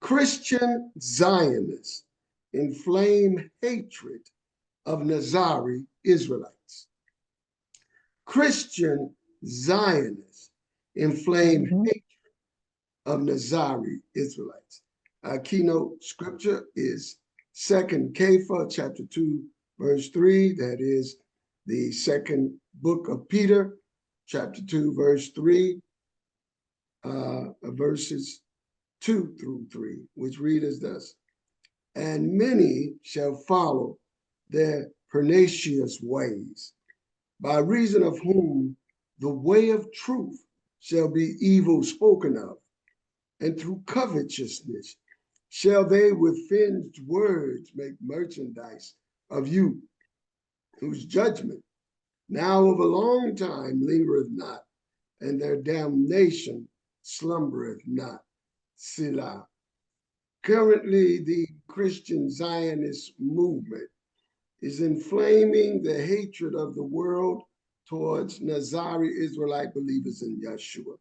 Christian Zionists inflame hatred of Netzari Israelites. Christian Zionists inflame hatred of Netzari Israelites. Our keynote scripture is 2 Kepha chapter 2, verse 3. That is the second book of Peter, chapter 2, verse 3, verses 2 through 3, which read as thus: And many shall follow their pernicious ways, by reason of whom the way of truth shall be evil spoken of, and through covetousness shall they with feigned words make merchandise of you, whose judgment now of a long time lingereth not, and their damnation slumbereth not. Selah. Currently, the Christian Zionist movement is inflaming the hatred of the world towards Netzari Israelite believers in Yeshua.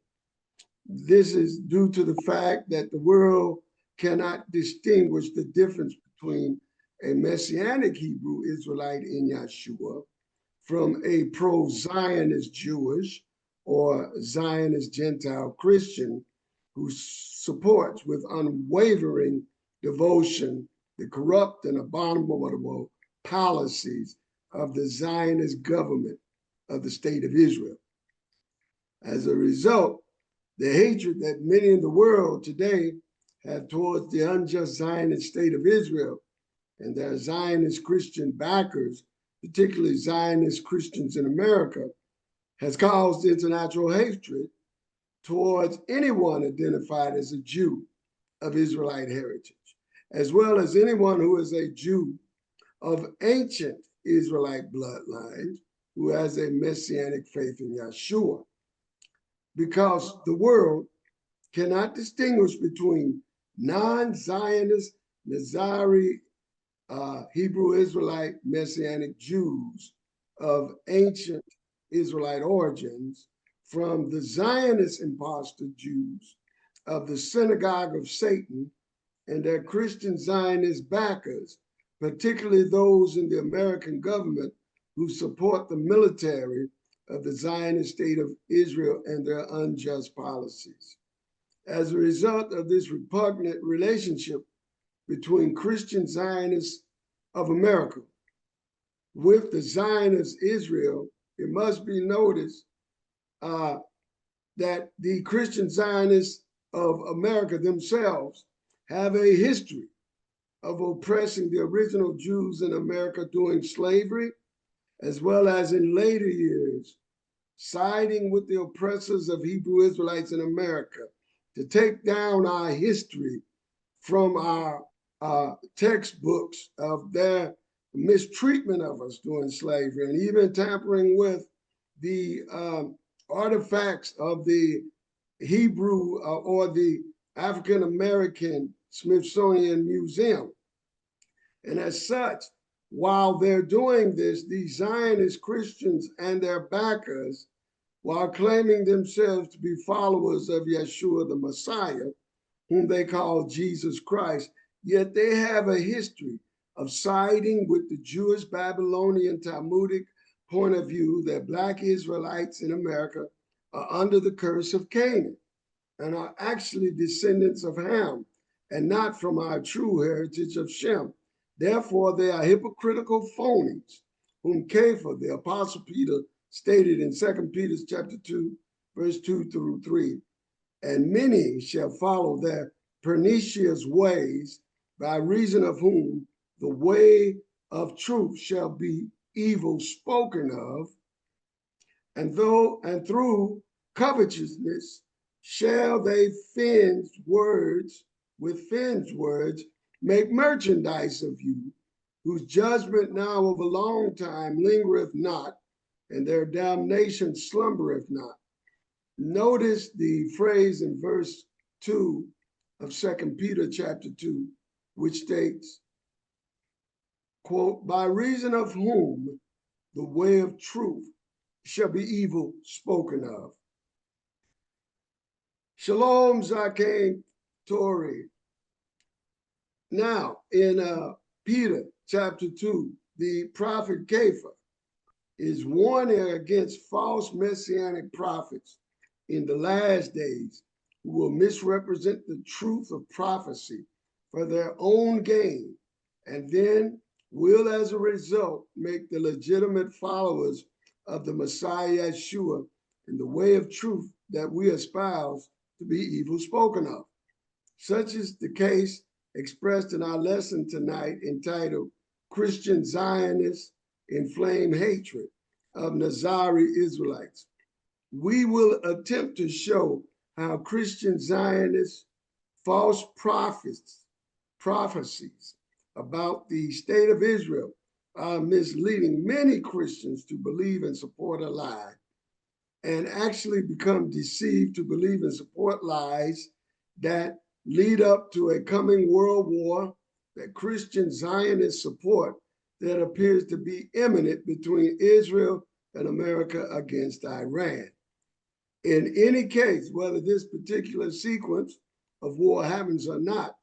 This is due to the fact that the world cannot distinguish the difference between a Messianic Hebrew Israelite in Yeshua from a pro-Zionist Jewish or Zionist Gentile Christian who supports with unwavering devotion the corrupt and abominable policies of the Zionist government of the state of Israel. As a result, the hatred that many in the world today have towards the unjust Zionist state of Israel and their Zionist Christian backers, particularly Zionist Christians in America, has caused international hatred towards anyone identified as a Jew of Israelite heritage, as well as anyone who is a Jew of ancient Israelite bloodlines who has a messianic faith in Yeshua. Because the world cannot distinguish between non-Zionist, Netzari, Hebrew Israelite Messianic Jews of ancient Israelite origins from the Zionist impostor Jews of the synagogue of Satan and their Christian Zionist backers, particularly those in the American government who support the military of the Zionist state of Israel and their unjust policies. As a result of this repugnant relationship between Christian Zionists of America with the Zionist Israel, it must be noticed that the Christian Zionists of America themselves have a history of oppressing the original Jews in America during slavery, as well as in later years, siding with the oppressors of Hebrew Israelites in America to take down our history from our textbooks of their mistreatment of us during slavery, and even tampering with the artifacts of the Hebrew or the African American Smithsonian Museum. And as such, while they're doing this, these Zionist Christians and their backers, while claiming themselves to be followers of Yeshua the Messiah, whom they call Jesus Christ, yet they have a history of siding with the Jewish Babylonian Talmudic point of view that Black Israelites in America are under the curse of Canaan and are actually descendants of Ham and not from our true heritage of Shem. Therefore, they are hypocritical phonies, whom Kepha, the Apostle Peter, stated in 2 Peter chapter 2, verse 2 through 3. And many shall follow their pernicious ways, by reason of whom the way of truth shall be evil spoken of, and through covetousness shall they with feigned words make merchandise of you, whose judgment now of a long time lingereth not, and their damnation slumbereth not. Notice the phrase in verse 2 of 2 Peter chapter 2, which states, quote, by reason of whom the way of truth shall be evil spoken of. Shalom, Zaken Tori. Now, in Peter chapter 2, the prophet Kepha is warning against false messianic prophets in the last days who will misrepresent the truth of prophecy for their own gain, and then will, as a result, make the legitimate followers of the Messiah Yeshua in the way of truth that we espouse to be evil spoken of. Such is the case expressed in our lesson tonight entitled Christian Zionists Inflame Hatred of Netzari Israelites. We will attempt to show how Christian Zionists' false prophecies about the state of Israel are misleading many Christians to believe and support a lie, and actually become deceived to believe and support lies that lead up to a coming world war that Christian Zionists support that appears to be imminent between Israel and America against Iran. In any case, whether this particular sequence of war happens or not,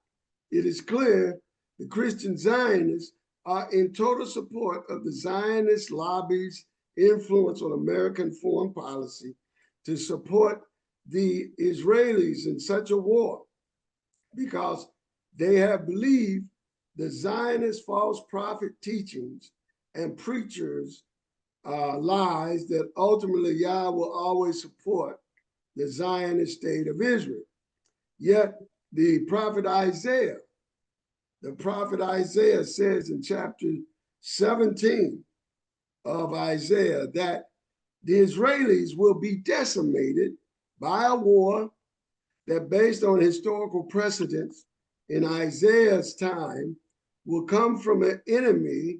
it is clear the Christian Zionists are in total support of the Zionist lobby's influence on American foreign policy to support the Israelis in such a war, because they have believed the Zionist false prophet teachings and preachers lies that ultimately Yah will always support the Zionist state of Israel. Yet the prophet Isaiah says in chapter 17 of Isaiah that the Israelis will be decimated by a war that, based on historical precedents in Isaiah's time, will come from an enemy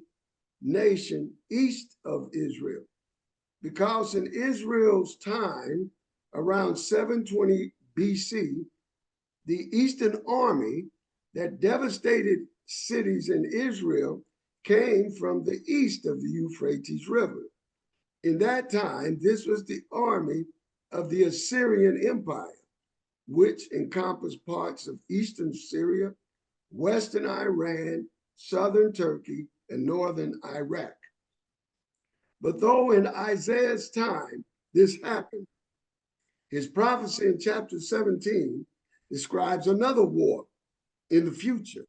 nation east of Israel. Because in Israel's time, around 720 BC, the Eastern army that devastated cities in Israel came from the east of the Euphrates River. In that time, this was the army of the Assyrian Empire, which encompassed parts of eastern Syria, western Iran, southern Turkey, and northern Iraq. But though in Isaiah's time this happened, his prophecy in chapter 17 describes another war in the future,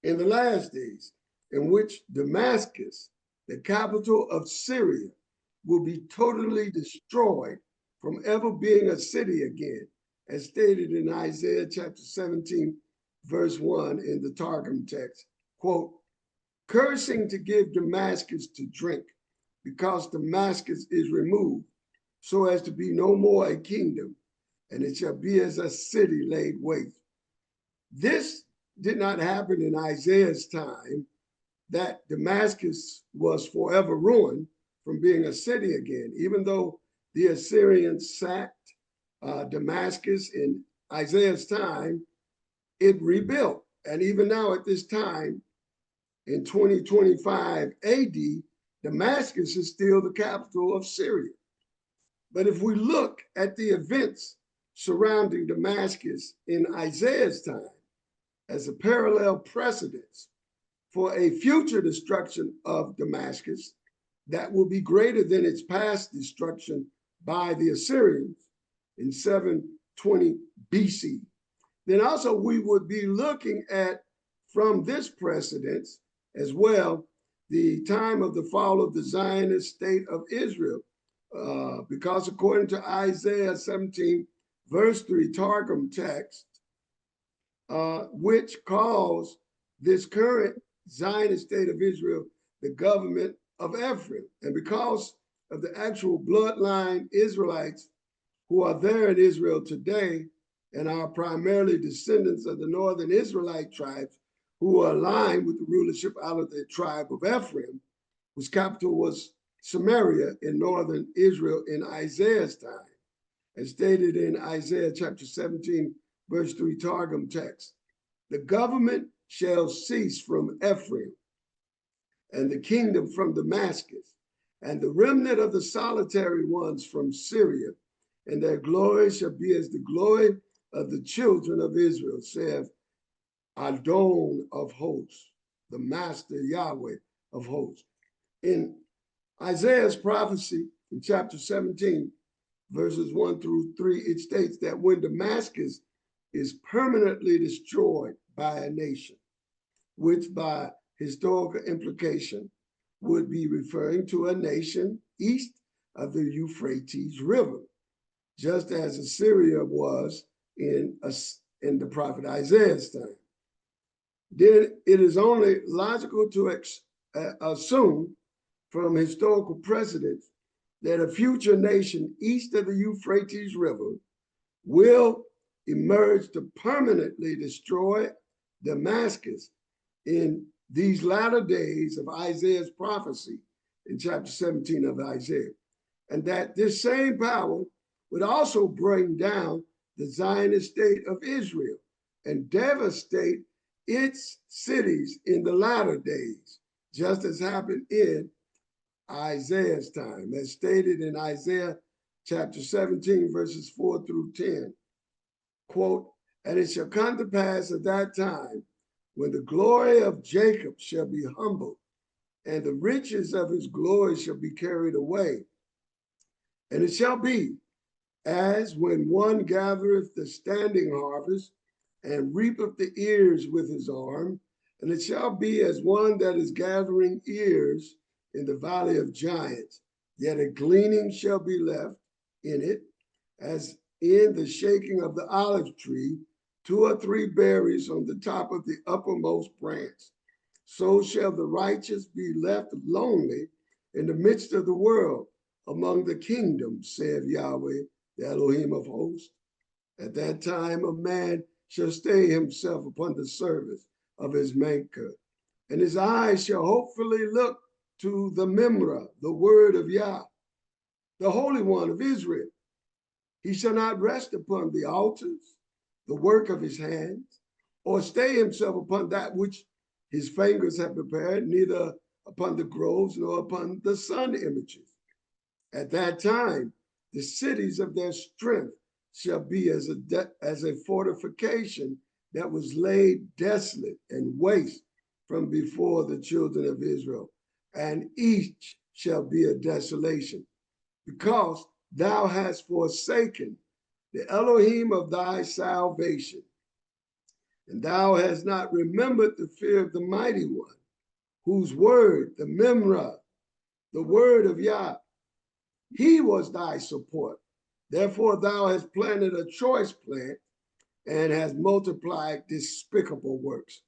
in the last days, in which Damascus, the capital of Syria, will be totally destroyed from ever being a city again, as stated in Isaiah chapter 17, verse 1 in the Targum text, quote, cursing to give Damascus to drink, because Damascus is removed, so as to be no more a kingdom, and it shall be as a city laid waste. This did not happen in Isaiah's time, that Damascus was forever ruined from being a city again, even though the Assyrians sacked Damascus in Isaiah's time, it rebuilt. And even now at this time, in 2025 AD, Damascus is still the capital of Syria. But if we look at the events surrounding Damascus in Isaiah's time as a parallel precedence for a future destruction of Damascus that will be greater than its past destruction by the Assyrians in 720 BC, then also we would be looking at, from this precedence as well, the time of the fall of the Zionist state of Israel, because according to Isaiah 17, verse 3 Targum text, which calls this current Zionist state of Israel the government of Ephraim. And because of the actual bloodline Israelites who are there in Israel today and are primarily descendants of the northern Israelite tribes who are aligned with the rulership out of the tribe of Ephraim, whose capital was Samaria in northern Israel in Isaiah's time, as stated in Isaiah chapter 17, verse 3 Targum text. The government shall cease from Ephraim, and the kingdom from Damascus, and the remnant of the solitary ones from Syria, and their glory shall be as the glory of the children of Israel, saith Adon of hosts, the master Yahweh of hosts. In Isaiah's prophecy in chapter 17, verses 1 through 3, it states that when Damascus is permanently destroyed by a nation, which by historical implication would be referring to a nation east of the Euphrates River, just as Assyria was in the prophet Isaiah's time. Then it is only logical to assume from historical precedents that a future nation east of the Euphrates River will emerge to permanently destroy Damascus in these latter days of Isaiah's prophecy in chapter 17 of Isaiah. And that this same power would also bring down the Zionist state of Israel and devastate its cities in the latter days, just as happened in Isaiah's time, as stated in Isaiah chapter 17, verses 4 through 10. Quote, and it shall come to pass at that time when the glory of Jacob shall be humbled, and the riches of his glory shall be carried away. And it shall be as when one gathereth the standing harvest and reapeth the ears with his arm, and it shall be as one that is gathering ears in the valley of giants, yet a gleaning shall be left in it, as in the shaking of the olive tree, 2 or 3 berries on the top of the uppermost branch. So shall the righteous be left lonely in the midst of the world among the kingdoms, saith Yahweh, the Elohim of hosts. At that time a man shall stay himself upon the service of his maker, and his eyes shall hopefully look to the Memra, the word of Yah, the Holy One of Israel. He shall not rest upon the altars, the work of his hands, or stay himself upon that which his fingers have prepared, neither upon the groves nor upon the sun images. At that time, the cities of their strength shall be as a fortification that was laid desolate and waste from before the children of Israel, and each shall be a desolation, because thou hast forsaken the Elohim of thy salvation, and thou hast not remembered the fear of the mighty one, whose word, the Memra, the word of Yah, he was thy support. Therefore thou hast planted a choice plant and hast multiplied despicable works.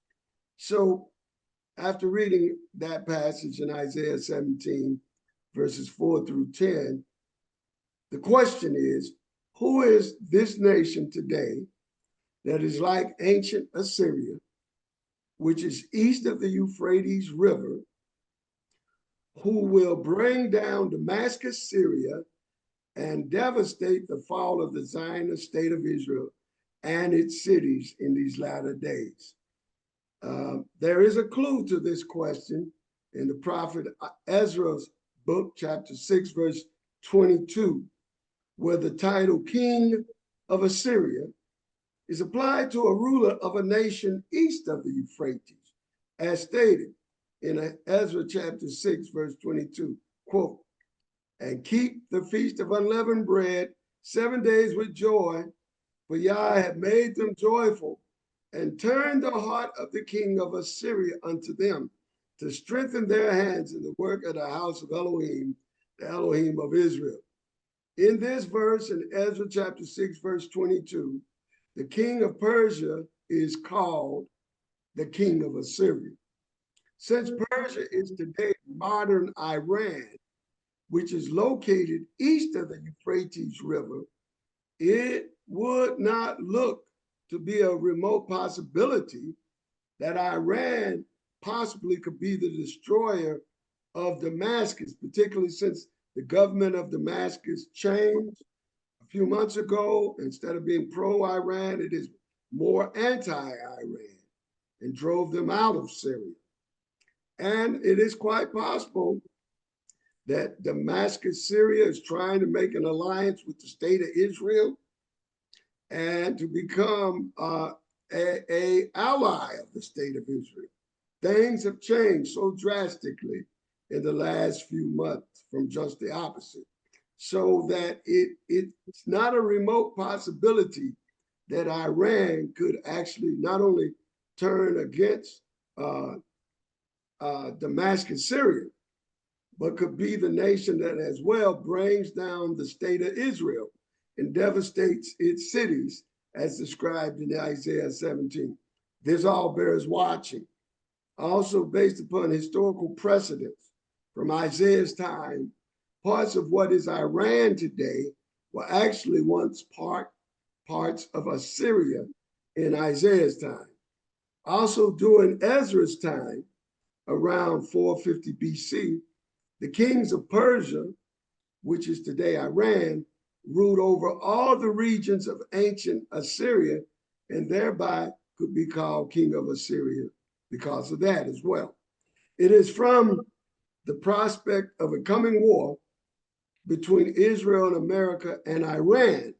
So after reading that passage in Isaiah 17, verses 4 through 10, the question is, who is this nation today that is like ancient Assyria, which is east of the Euphrates River, who will bring down Damascus, Syria, and devastate the fall of the Zionist state of Israel and its cities in these latter days? There is a clue to this question in the prophet Ezra's book, chapter 6, verse 22, where the title King of Assyria is applied to a ruler of a nation east of the Euphrates, as stated in Ezra chapter 6, verse 22, quote, and keep the feast of unleavened bread 7 days with joy, for Yah had made them joyful, and turned the heart of the king of Assyria unto them, to strengthen their hands in the work of the house of Elohim, the Elohim of Israel. In this verse, in Ezra chapter 6, verse 22, the king of Persia is called the king of Assyria. Since Persia is today modern Iran, which is located east of the Euphrates River, it would not look to be a remote possibility that Iran possibly could be the destroyer of Damascus, particularly since the government of Damascus changed a few months ago. Instead of being pro-Iran, it is more anti-Iran and drove them out of Syria. And it is quite possible that Damascus, Syria is trying to make an alliance with the state of Israel and to become a ally of the state of Israel. Things have changed so drastically in the last few months from just the opposite, so that it's not a remote possibility that Iran could actually not only turn against Damascus, Syria, but could be the nation that as well brings down the state of Israel and devastates its cities, as described in Isaiah 17. This all bears watching. Also, based upon historical precedents from Isaiah's time, parts of what is Iran today were actually once parts of Assyria in Isaiah's time. Also, during Ezra's time, around 450 BC, the kings of Persia, which is today Iran, ruled over all the regions of ancient Assyria and thereby could be called king of Assyria because of that as well. It is from the prospect of a coming war between Israel and America and Iran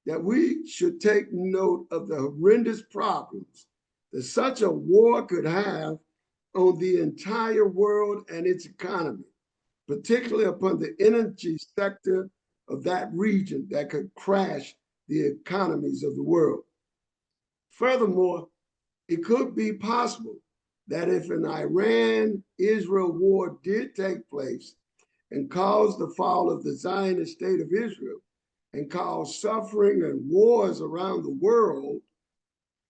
that we should take note of the horrendous problems that such a war could have on the entire world and its economy, particularly upon the energy sector of that region that could crash the economies of the world. Furthermore, it could be possible that if an Iran-Israel war did take place and cause the fall of the Zionist state of Israel and cause suffering and wars around the world,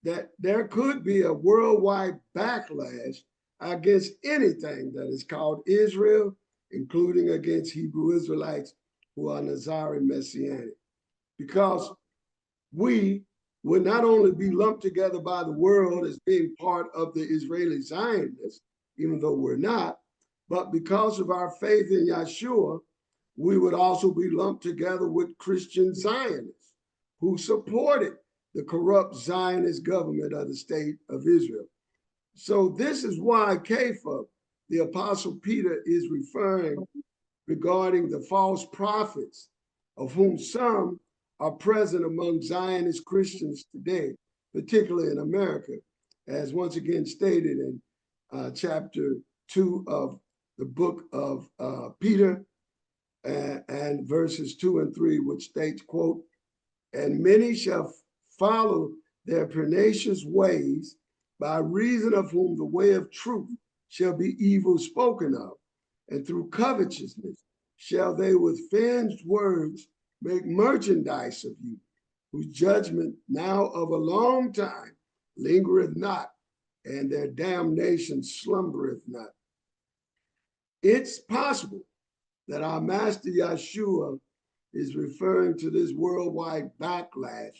that there could be a worldwide backlash against anything that is called Israel, including against Hebrew Israelites who are Netzari Messianic. Because we would not only be lumped together by the world as being part of the Israeli Zionists, even though we're not, but because of our faith in Yeshua, we would also be lumped together with Christian Zionists who supported the corrupt Zionist government of the state of Israel. So this is why Kepha, the Apostle Peter, is referring regarding the false prophets, of whom some are present among Zionist Christians today, particularly in America, as once again stated in chapter 2 of the book of Peter and verses 2 and 3, which states, quote, "And many shall follow their pernicious ways, by reason of whom the way of truth shall be evil spoken of, and through covetousness shall they with feigned words make merchandise of you, whose judgment now of a long time lingereth not, and their damnation slumbereth not." It's possible that our Master Yeshua is referring to this worldwide backlash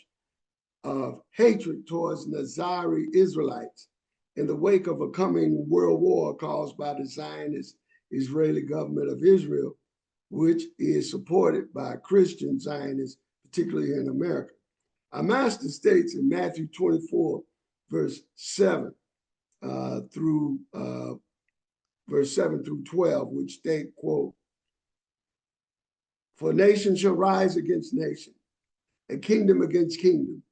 of hatred towards Netzari Israelites in the wake of a coming world war caused by the Zionist Israeli government of Israel, which is supported by Christian Zionists, particularly in America. Our Master states in Matthew 24, verse 7 through verse 7 through 12, which state, quote, "For nation shall rise against nation, and kingdom against kingdom,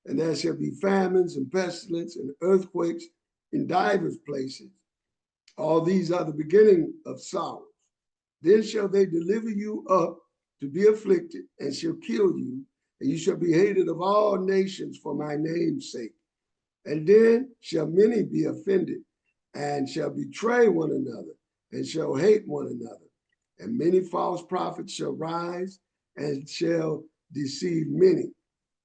and there shall be famines and pestilence and earthquakes in divers places. All these are the beginning of sorrows. Then shall they deliver you up to be afflicted, and shall kill you, and you shall be hated of all nations for my name's sake. And then shall many be offended, and shall betray one another, and shall hate one another. And many false prophets shall rise, and shall deceive many.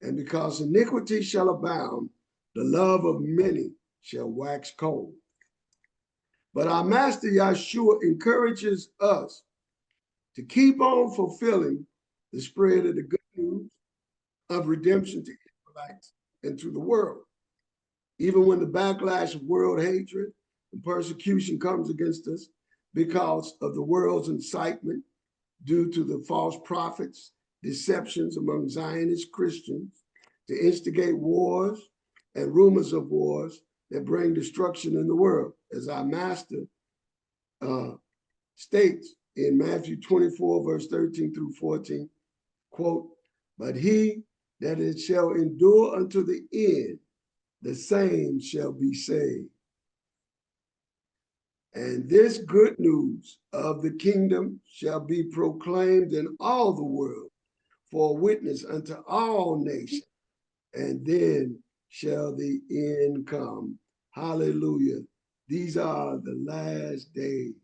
And because iniquity shall abound, the love of many shall wax cold." But our Master Yeshua encourages us to keep on fulfilling the spread of the good news of redemption to Israelites and to the world. Even when the backlash of world hatred and persecution comes against us because of the world's incitement due to the false prophets' deceptions among Zionist Christians to instigate wars and rumors of wars that bring destruction in the world, as our Master states in Matthew 24, verse 13 through 14, quote, "But he that it shall endure unto the end, the same shall be saved. And this good news of the kingdom shall be proclaimed in all the world for a witness unto all nations, and then shall the end come. Hallelujah. These are the last days.